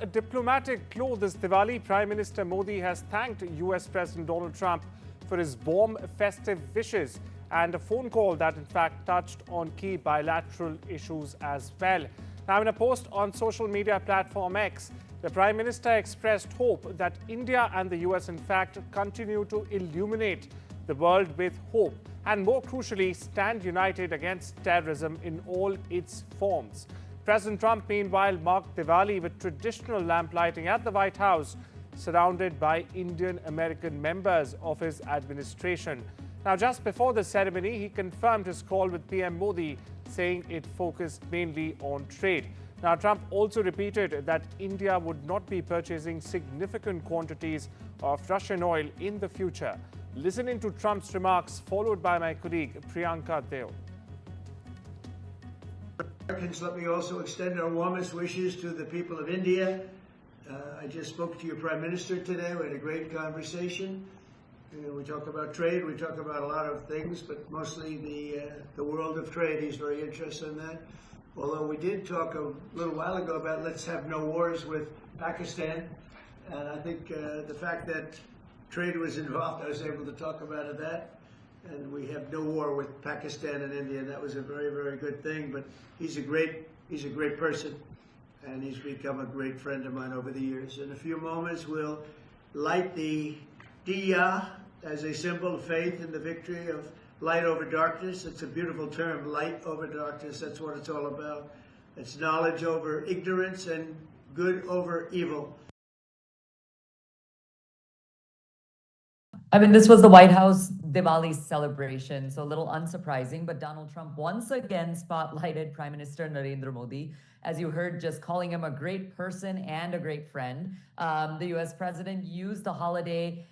A diplomatic glow this Diwali, Prime Minister Modi has thanked US President Donald Trump for his warm festive wishes and a phone call that in fact touched on key bilateral issues as well. Now, in a post on social media platform X, the Prime Minister expressed hope that India and the US in fact continue to illuminate the world with hope and, more crucially, stand united against terrorism in all its forms. President Trump, meanwhile, marked Diwali with traditional lamplighting at the White House, surrounded by Indian-American members of his administration. Now, just before the ceremony, he confirmed his call with PM Modi, saying it focused mainly on trade. Now, Trump also repeated that India would not be purchasing significant quantities of Russian oil in the future. Listen in to Trump's remarks, followed by my colleague Priyanka Deo. Americans, let me also extend our warmest wishes to the people of India. I just spoke to your Prime Minister today. We had a great conversation. We talk about trade, we talk about a lot of things, but mostly the world of trade. He's very interested in that. Although we did talk a little while ago about let's have no wars with Pakistan. And I think the fact that trade was involved, I was able to talk about that. And we have no war with Pakistan and India. That was a very, very good thing. But he's a great person, and he's become a great friend of mine over the years. In a few moments, we'll light the diya as a symbol of faith in the victory of light over darkness. It's a beautiful term, light over darkness. That's what it's all about. It's knowledge over ignorance and good over evil. I mean, this was the White House Diwali celebration, so a little unsurprising, but Donald Trump once again spotlighted Prime Minister Narendra Modi, as you heard, just calling him a great person and a great friend. The US president used the holiday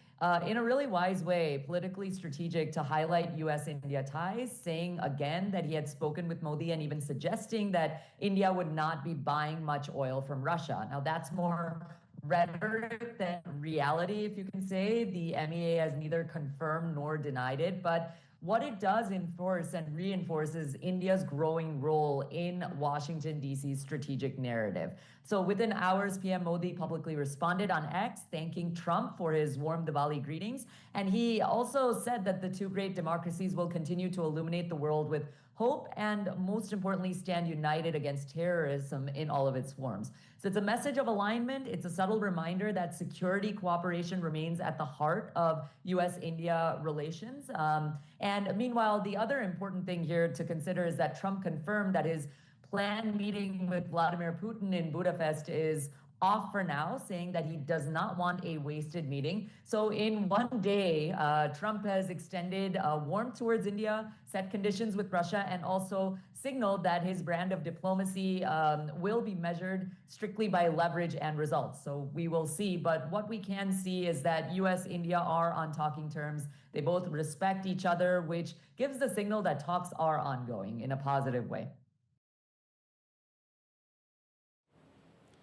in a really wise way, politically strategic, to highlight US-India ties, saying again that he had spoken with Modi and even suggesting that India would not be buying much oil from Russia. Now, that's more rhetoric than reality, if you can say. The MEA has neither confirmed nor denied it, but what it does enforce and reinforces India's growing role in Washington, D.C.'s strategic narrative. So within hours, PM Modi publicly responded on X, thanking Trump for his warm Diwali greetings. And he also said that the two great democracies will continue to illuminate the world with hope and, most importantly, stand united against terrorism in all of its forms. So it's a message of alignment. It's a subtle reminder that security cooperation remains at the heart of US-India relations. And meanwhile, the other important thing here to consider is that Trump confirmed that his planned meeting with Vladimir Putin in Budapest is off for now, saying that he does not want a wasted meeting. So in one day, Trump has extended warmth towards India, set conditions with Russia, and also signaled that his brand of diplomacy will be measured strictly by leverage and results. So we will see. But what we can see is that US-India are on talking terms. They both respect each other, which gives the signal that talks are ongoing in a positive way.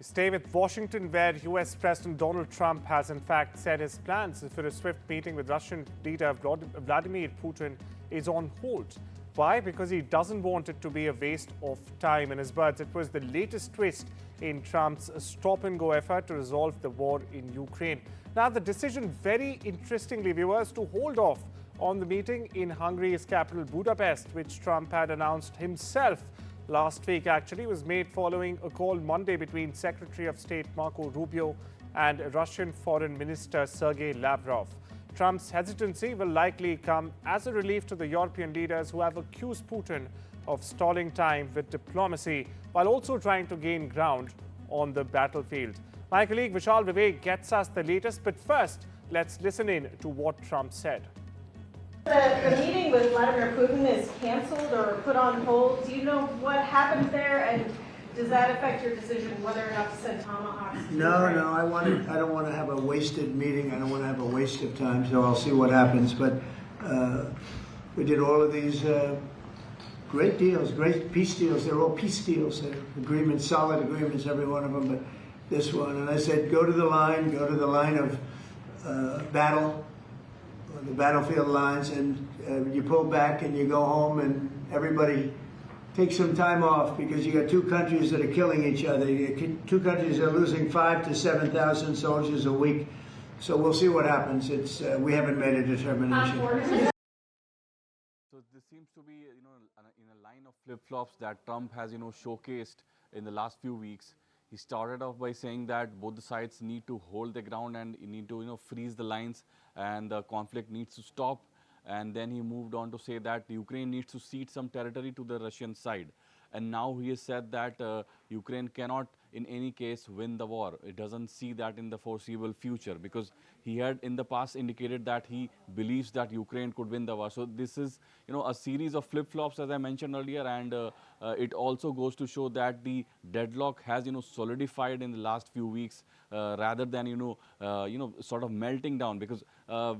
Stay with Washington, where US President Donald Trump has in fact said his plans for a swift meeting with Russian leader Vladimir Putin is on hold. Why? Because he doesn't want it to be a waste of time. In his words, it was the latest twist in Trump's stop-and-go effort to resolve the war in Ukraine. Now, the decision, very interestingly, viewers, to hold off on the meeting in Hungary's capital Budapest, which Trump had announced himself last week, actually was made following a call Monday between Secretary of State Marco Rubio and Russian Foreign Minister Sergei Lavrov. Trump's hesitancy will likely come as a relief to the European leaders who have accused Putin of stalling time with diplomacy while also trying to gain ground on the battlefield. My colleague Vishal Vivek gets us the latest, but first, let's listen in to what Trump said. The meeting with Vladimir Putin is canceled or put on hold. Do you know what happened there, and does that affect your decision whether or not to send Tomahawks? No, I don't want to have a wasted meeting. I don't want to have a waste of time, so I'll see what happens. But we did all of these great deals, great peace deals. They're all peace deals, agreements, solid agreements, every one of them. But this one, and I said, go to the line of battle. The battlefield lines, and you pull back and you go home, and everybody take some time off because you got two countries that are killing each other. Two countries that are losing 5,000 to 7,000 soldiers a week. So we'll see what happens. We haven't made a determination. So this seems to be, in a line of flip-flops that Trump has, showcased in the last few weeks. He started off by saying that both the sides need to hold the ground and need to, freeze the lines, and the conflict needs to stop. And then he moved on to say that Ukraine needs to cede some territory to the Russian side. And now he has said that Ukraine cannot, in any case, win the war. It doesn't see that in the foreseeable future, because he had in the past indicated that he believes that Ukraine could win the war. So this is, a series of flip-flops, as I mentioned earlier, and it also goes to show that the deadlock has, solidified in the last few weeks, rather than, sort of melting down, because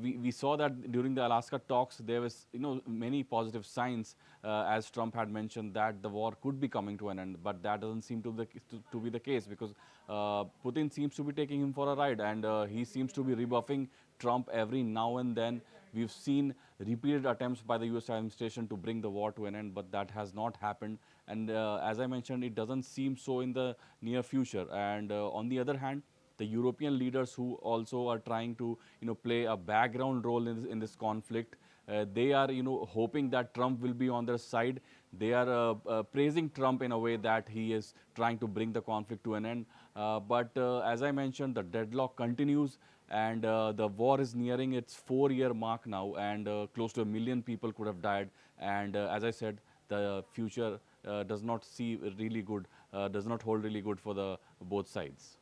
we saw that during the Alaska talks, there was, many positive signs, as Trump had mentioned, that the war could be coming to an end, but that doesn't seem to be the case, because Putin seems to be taking him for a ride, and he seems to be rebuffing Trump every now and then. We've seen repeated attempts by the US administration to bring the war to an end, but that has not happened. And as I mentioned, it doesn't seem so in the near future. And on the other hand, the European leaders who also are trying to, play a background role in this conflict, they are, hoping that Trump will be on their side. They are praising Trump in a way that he is trying to bring the conflict to an end. But as I mentioned, the deadlock continues, and the war is nearing its 4-year mark now, and close to 1 million people could have died. And as I said, the future does not see really good, does not hold really good for the both sides.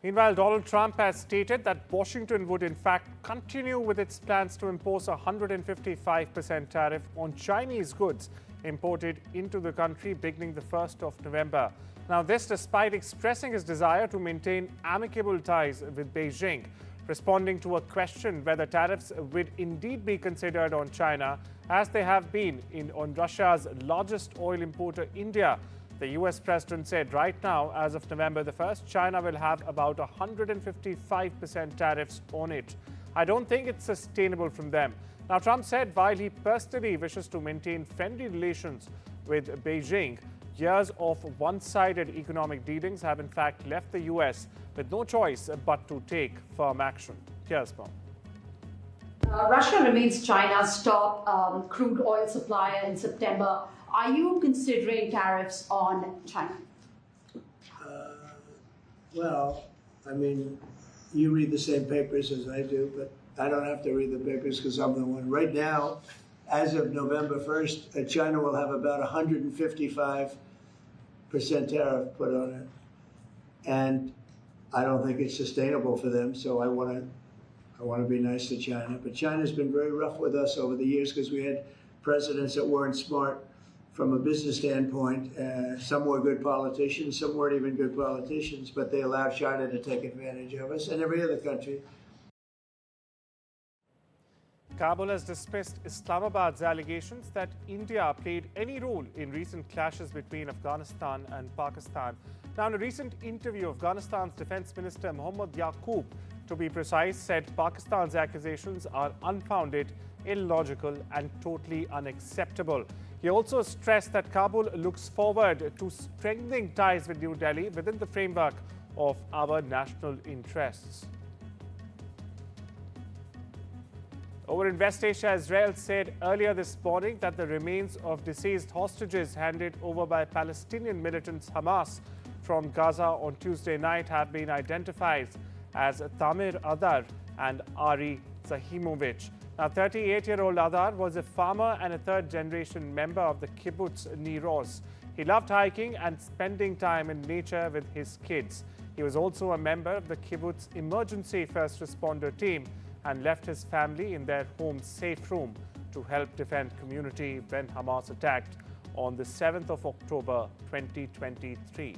Meanwhile, Donald Trump has stated that Washington would in fact continue with its plans to impose a 155% tariff on Chinese goods imported into the country beginning the 1st of November. Now, this despite expressing his desire to maintain amicable ties with Beijing. Responding to a question whether tariffs would indeed be considered on China, as they have been on Russia's largest oil importer, India, the US President said right now, as of November the 1st, China will have about 155% tariffs on it. I don't think it's sustainable from them. Now, Trump said while he personally wishes to maintain friendly relations with Beijing, years of one-sided economic dealings have in fact left the US with no choice but to take firm action. Here's more. Russia remains China's top crude oil supplier in September. Are you considering tariffs on China? Well, I mean, you read the same papers as I do, but I don't have to read the papers because I'm the one. Right now, as of November 1st, China will have about 155% tariff put on it. And I don't think it's sustainable for them, so I want to be nice to China. But China's been very rough with us over the years because we had presidents that weren't smart from a business standpoint. Some were good politicians, some weren't even good politicians, but they allowed China to take advantage of us and every other country. Kabul has dismissed Islamabad's allegations that India played any role in recent clashes between Afghanistan and Pakistan. Now, in a recent interview, Afghanistan's Defense Minister Mohammad Yaqoob, to be precise, said Pakistan's accusations are unfounded, illogical and totally unacceptable. He also stressed that Kabul looks forward to strengthening ties with New Delhi within the framework of our national interests. Over in West Asia, Israel said earlier this morning that the remains of deceased hostages handed over by Palestinian militants Hamas from Gaza on Tuesday night have been identified as Tamir Adar and Ari Zahimovic. Now, 38-year-old Adar was a farmer and a third-generation member of the kibbutz Nir Oz. He loved hiking and spending time in nature with his kids. He was also a member of the kibbutz emergency first responder team and left his family in their home safe room to help defend community when Hamas attacked on the 7th of October 2023.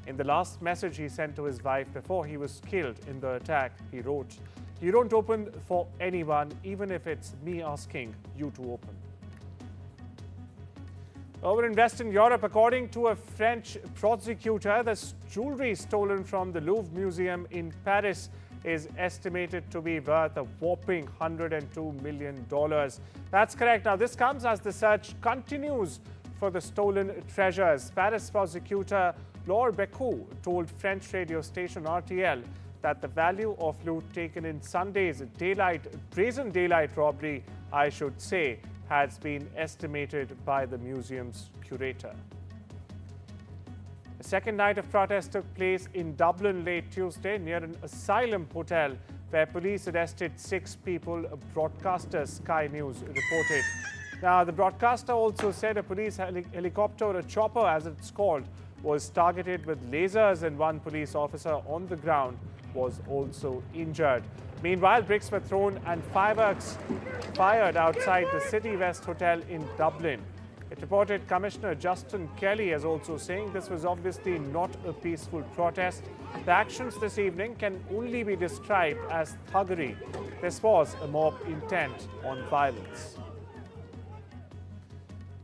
In the last message he sent to his wife before he was killed in the attack, he wrote, "You don't open for anyone, even if it's me asking you to open." Over in Western Europe, according to a French prosecutor, the jewelry stolen from the Louvre Museum in Paris is estimated to be worth a whopping $102 million. That's correct. Now, this comes as the search continues for the stolen treasures. Paris prosecutor Laure Becou told French radio station RTL that the value of loot taken in Sunday's brazen daylight robbery, I should say, has been estimated by the museum's curator. The second night of protest took place in Dublin late Tuesday near an asylum hotel where police arrested 6 people, broadcaster Sky News reported. Now, the broadcaster also said a police helicopter, or a chopper as it's called, was targeted with lasers, and one police officer on the ground was also injured. Meanwhile, bricks were thrown and fireworks fired outside the City West Hotel in Dublin. It reported Commissioner Justin Kelly as also saying this was obviously not a peaceful protest. The actions this evening can only be described as thuggery. This was a mob intent on violence.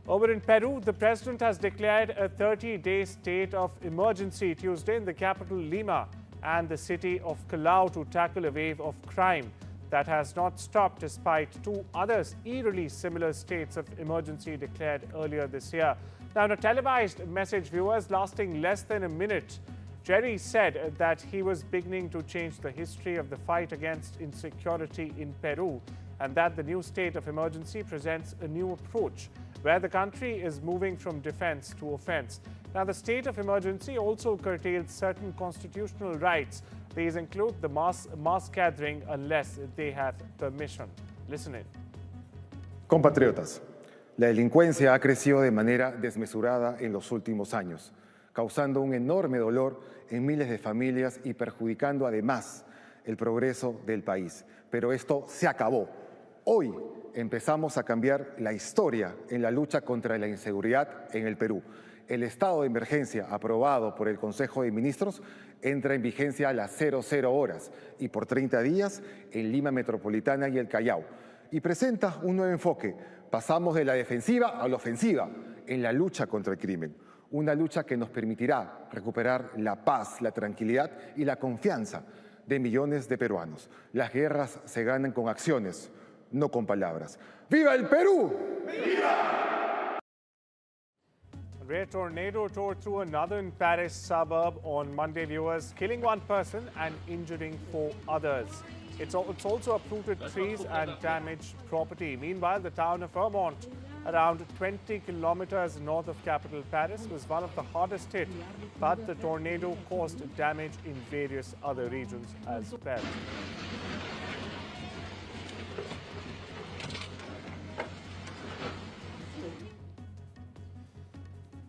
Over in Peru, the president has declared a 30-day state of emergency Tuesday in the capital Lima and the city of Callao to tackle a wave of crime that has not stopped despite 2 other eerily similar states of emergency declared earlier this year. Now, in a televised message, viewers lasting less than a minute, Jerry said that he was beginning to change the history of the fight against insecurity in Peru and that the new state of emergency presents a new approach where the country is moving from defense to offense. Now, the state of emergency also curtails certain constitutional rights. These include the mass gathering unless they have permission. Listen in. Compatriotas, la delincuencia ha crecido de manera desmesurada en los últimos años, causando un enorme dolor en miles de familias y perjudicando además el progreso del país. Pero esto se acabó. Hoy empezamos a cambiar la historia en la lucha contra la inseguridad en el Perú. El estado de emergencia aprobado por el Consejo de Ministros entra en vigencia a las 00 horas y por 30 días en Lima Metropolitana y el Callao. Y presenta un nuevo enfoque. Pasamos de la defensiva a la ofensiva en la lucha contra el crimen. Una lucha que nos permitirá recuperar la paz, la tranquilidad y la confianza de millones de peruanos. Las guerras se ganan con acciones, no con palabras. ¡Viva el Perú! ¡Viva! A rare tornado tore through another in Paris suburb on Monday, viewers, killing 1 person and injuring 4 others. It's also uprooted trees and damaged property. Meanwhile, the town of Vermont, around 20 kilometers north of capital Paris, was one of the hardest hit, but the tornado caused damage in various other regions as well.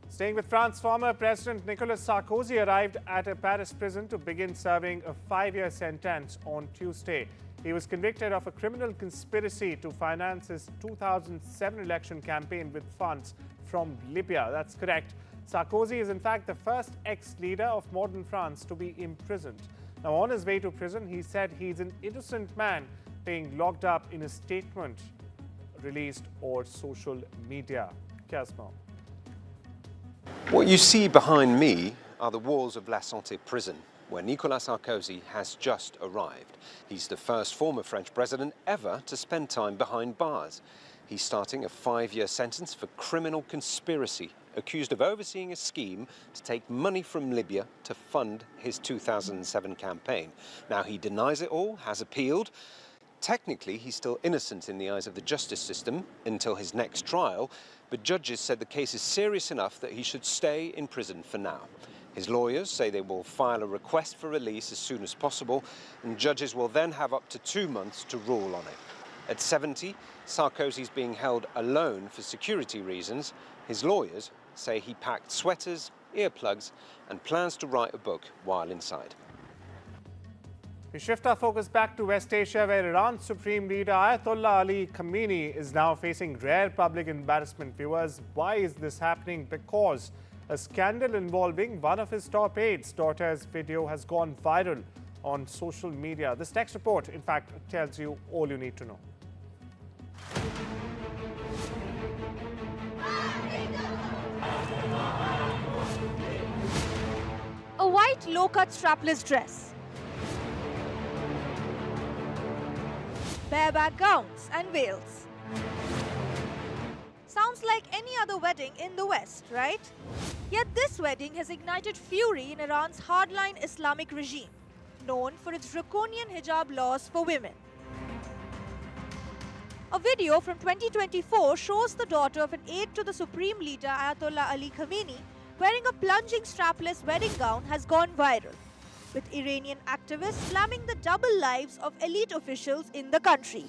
Staying with France, former President Nicolas Sarkozy arrived at a Paris prison to begin serving a 5-year sentence on Tuesday. He was convicted of a criminal conspiracy to finance his 2007 election campaign with funds from Libya. That's correct. Sarkozy is in fact the first ex-leader of modern France to be imprisoned. Now, on his way to prison, he said he's an innocent man being locked up in a statement released on social media. Casmo. What you see behind me are the walls of La Santé prison, where Nicolas Sarkozy has just arrived. He's the first former French president ever to spend time behind bars. He's starting a 5-year sentence for criminal conspiracy, accused of overseeing a scheme to take money from Libya to fund his 2007 campaign. Now, he denies it all, has appealed. Technically, he's still innocent in the eyes of the justice system until his next trial, but judges said the case is serious enough that he should stay in prison for now. His lawyers say they will file a request for release as soon as possible, and judges will then have up to 2 months to rule on it. At 70, Sarkozy's being held alone for security reasons. His lawyers say he packed sweaters, earplugs, and plans to write a book while inside. We shift our focus back to West Asia, where Iran's Supreme Leader Ayatollah Ali Khamenei is now facing rare public embarrassment. Viewers, why is this happening? Because a scandal involving one of his top aides' daughter's video has gone viral on social media. This next report, in fact, tells you all you need to know. A white low-cut strapless dress, bareback gowns and veils, Sounds like any other wedding in the West, right? Yet this wedding has ignited fury in Iran's hardline Islamic regime, known for its draconian hijab laws for women. A video from 2024 shows the daughter of an aide to the Supreme Leader Ayatollah Ali Khamenei wearing a plunging strapless wedding gown has gone viral, with Iranian activists slamming the double lives of elite officials in the country.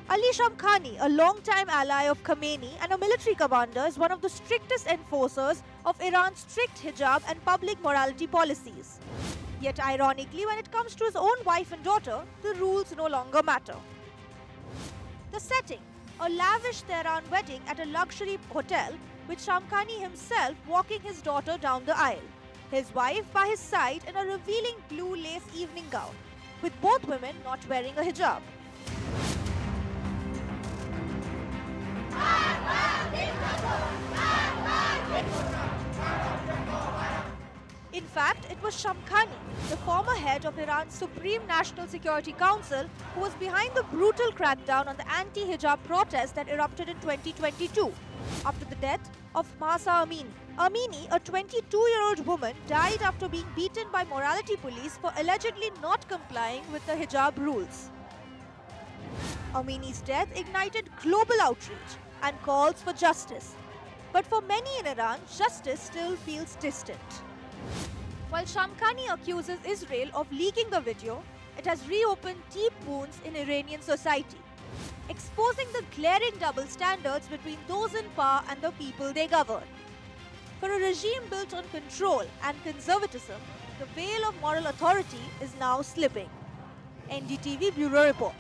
Ali Shamkhani, a longtime ally of Khamenei and a military commander, is one of the strictest enforcers of Iran's strict hijab and public morality policies. Yet ironically, when it comes to his own wife and daughter, the rules no longer matter. The setting, a lavish Tehran wedding at a luxury hotel, with Shamkhani himself walking his daughter down the aisle, his wife by his side in a revealing blue lace evening gown, with both women not wearing a hijab. In fact, it was Shamkhani, the former head of Iran's Supreme National Security Council, who was behind the brutal crackdown on the anti-hijab protests that erupted in 2022 after the death of Mahsa Amini. Amini, a 22-year-old woman, died after being beaten by morality police for allegedly not complying with the hijab rules. Amini's death ignited global outrage and calls for justice. But for many in Iran, justice still feels distant. While Shamkhani accuses Israel of leaking the video, it has reopened deep wounds in Iranian society, exposing the glaring double standards between those in power and the people they govern. For a regime built on control and conservatism, the veil of moral authority is now slipping. NDTV Bureau Report.